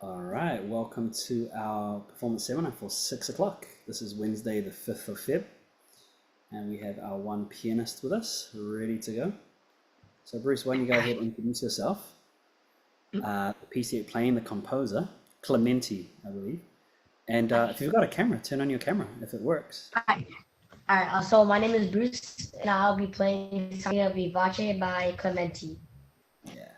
All right, welcome to our performance seminar for 6 o'clock. This is Wednesday, the 5th of Feb, and we have our one pianist with us, ready to go. So, Bruce, why don't you go ahead and introduce yourself? The piece you're playing, the composer, Clementi, I believe. And if you've got a camera, turn on your camera if it works. Hi. All right. So my name is Bruce, and I'll be playing Salina Vivace by Clementi. Yeah.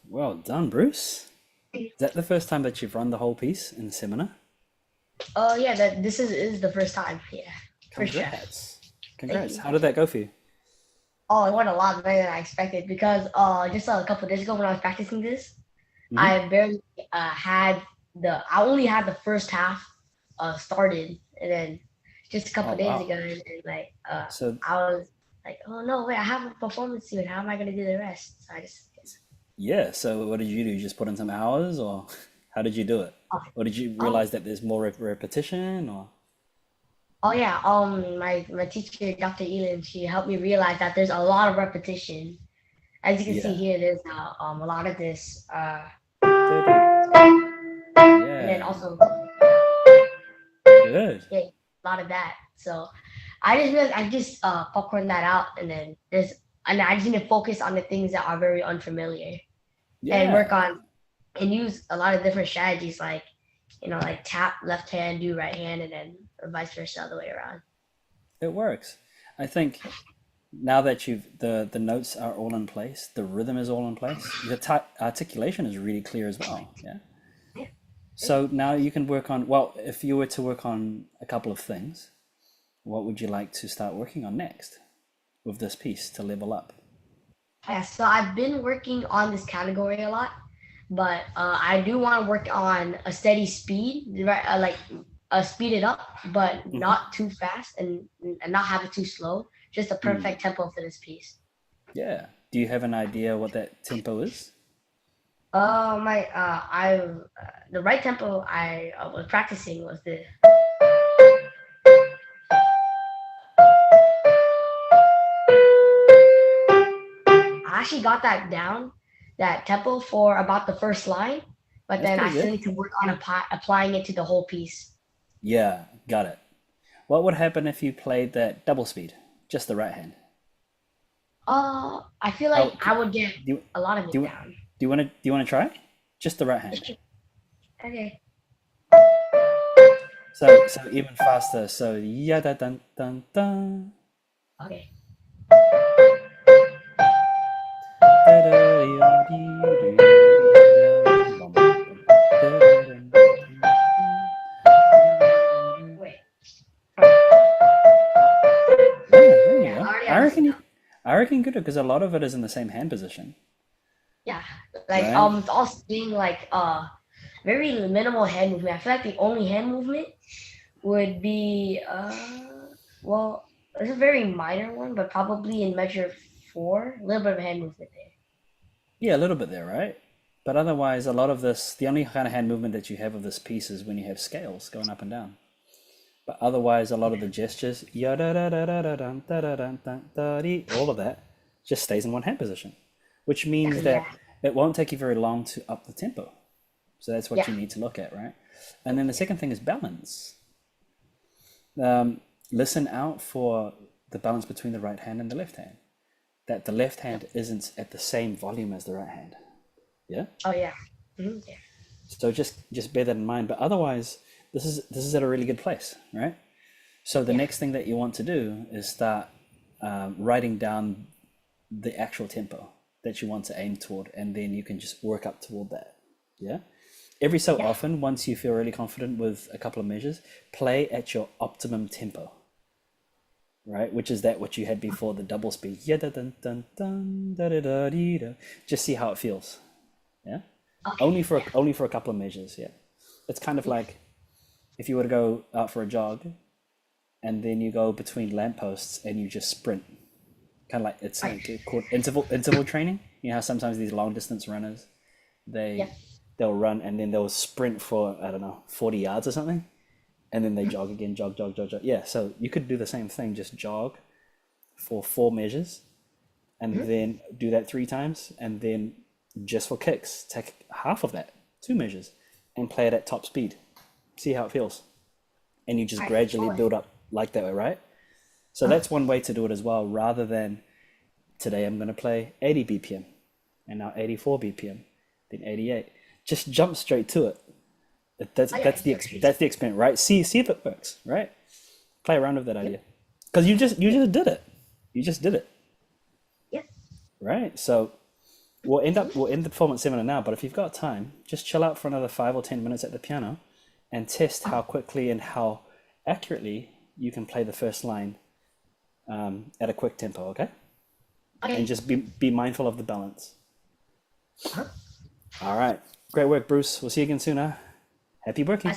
Well done, Bruce. Is that the first time that you've run the whole piece in the seminar? Yeah, this is the first time. Yeah, for sure. Congrats. Thank Congrats. you. How did that go for you? Oh, it went a lot better than I expected because just a couple of days ago when I was practicing this, Hmm. I barely had I only had the first half started, and then just a couple Oh, of days wow. ago, and like So, I was like, oh no, wait, I have a performance soon. How am I gonna do the rest? So I just yeah. So, what did you do? You just put in some hours, or how did you do it? okay. Or did you Oh, realize that there's more repetition, or? Oh yeah, my teacher, Dr. Elin, she helped me realize that there's a lot of repetition. As you can see Yeah. here, there's a lot of this, Da-da. and then Yeah. also, Good. Good. Yeah, a lot of that. So I just realized I just popcorn that out, and then I just need to focus on the things that are very unfamiliar and work Yeah, on and use a lot of different strategies, like like tap left hand, do right hand, and then vice versa, the other way around. it works. I think now that the notes are all in place, the rhythm is all in place, the articulation is really clear as well. Yeah. Yeah. So now you can work on, well, if you were to work on a couple of things, what would you like to start working on next with this piece to level up? Yeah, so I've been working on this category a lot, but I do want to work on a steady speed, right? Like speed it up, but Hmm. not too fast and not have it too slow. Just the Mm. perfect tempo for this piece. Yeah. Do you have an idea what that tempo is? The right tempo I was practicing was the. I actually got that down, that tempo for about the first line, but That's then I pretty still good. need to work on applying it to the whole piece. Yeah, got it. What would happen if you played that double speed, just the right hand? I feel How like do I would get you a lot of do it you, down. do you want to try? Just the right hand. Okay. So even faster. So yeah da dun dun dun. Okay. Da da dee dee dee dee da bum bum da da dun dun dun. Wait. Yeah, there you Yeah, go. I already have this down. I reckon good because a lot of it is in the same hand position, Yeah. Like right? it's all being like very minimal hand movement. I feel like the only hand movement would be well, it's a very minor one, but probably in measure four, a little bit of hand movement there. Yeah, a little bit there, right? But otherwise, a lot of this, the only kind of hand movement that you have of this piece is when you have scales going up and down. But otherwise, a lot of the gestures, ya da da da da da dun, da da dun, dun, da dee, all of that just stays in one hand position, which means Exactly. Yeah. that it won't take you very long to up the tempo. So that's what Yeah. you need to look at, right? And then the second thing is balance. Listen out for the balance between the right hand and the left hand. That the left Yeah. hand isn't at the same volume as the right hand. Yeah. Oh yeah. Yeah. So just bear that in mind. But otherwise, this is at a really good place, right? So the Yeah. next thing that you want to do is start writing down the actual tempo that you want to aim toward, and then you can just work up toward that. Yeah. Every so Yeah. often, once you feel really confident with a couple of measures, play at your optimum tempo, right? Which is that what you had before the double speed. Yeah, da dun dun dun da da da dee da. Just see how it feels. Yeah. Okay. Yeah. Only for a couple of measures. Yeah. It's kind of Yeah. like if you were to go out for a jog and then you go between lampposts and you just sprint. Kind of like it's Right. like called interval training. You know how sometimes these long distance runners Yeah. they'll run and then they'll sprint for I don't know 40 yards or something, and then they jog again, jog. Yeah, so you could do the same thing, just jog for 4 measures, and then do that 3 times, and then just for kicks, take half of that, 2 measures, and play it at top speed. See how it feels, and you just All right. gradually Oh, build up like that way, right? So that's one way to do it as well, rather than today I'm going to play 80 BPM, and now 84 BPM, then 88. Just jump straight to it. That's I that's got the you. that's the experiment, right? See if it works, right? Play around with that Yep. idea, because you just did it. You just did it, Yep. right? So we'll end the performance seminar now. But if you've got time, just chill out for another 5 or 10 minutes at the piano, and test how quickly and how accurately you can play the first line at a quick tempo. Okay, and Okay. just be mindful of the balance. Huh? All right, great work, Bruce. We'll see you again soon. Huh? Happy working.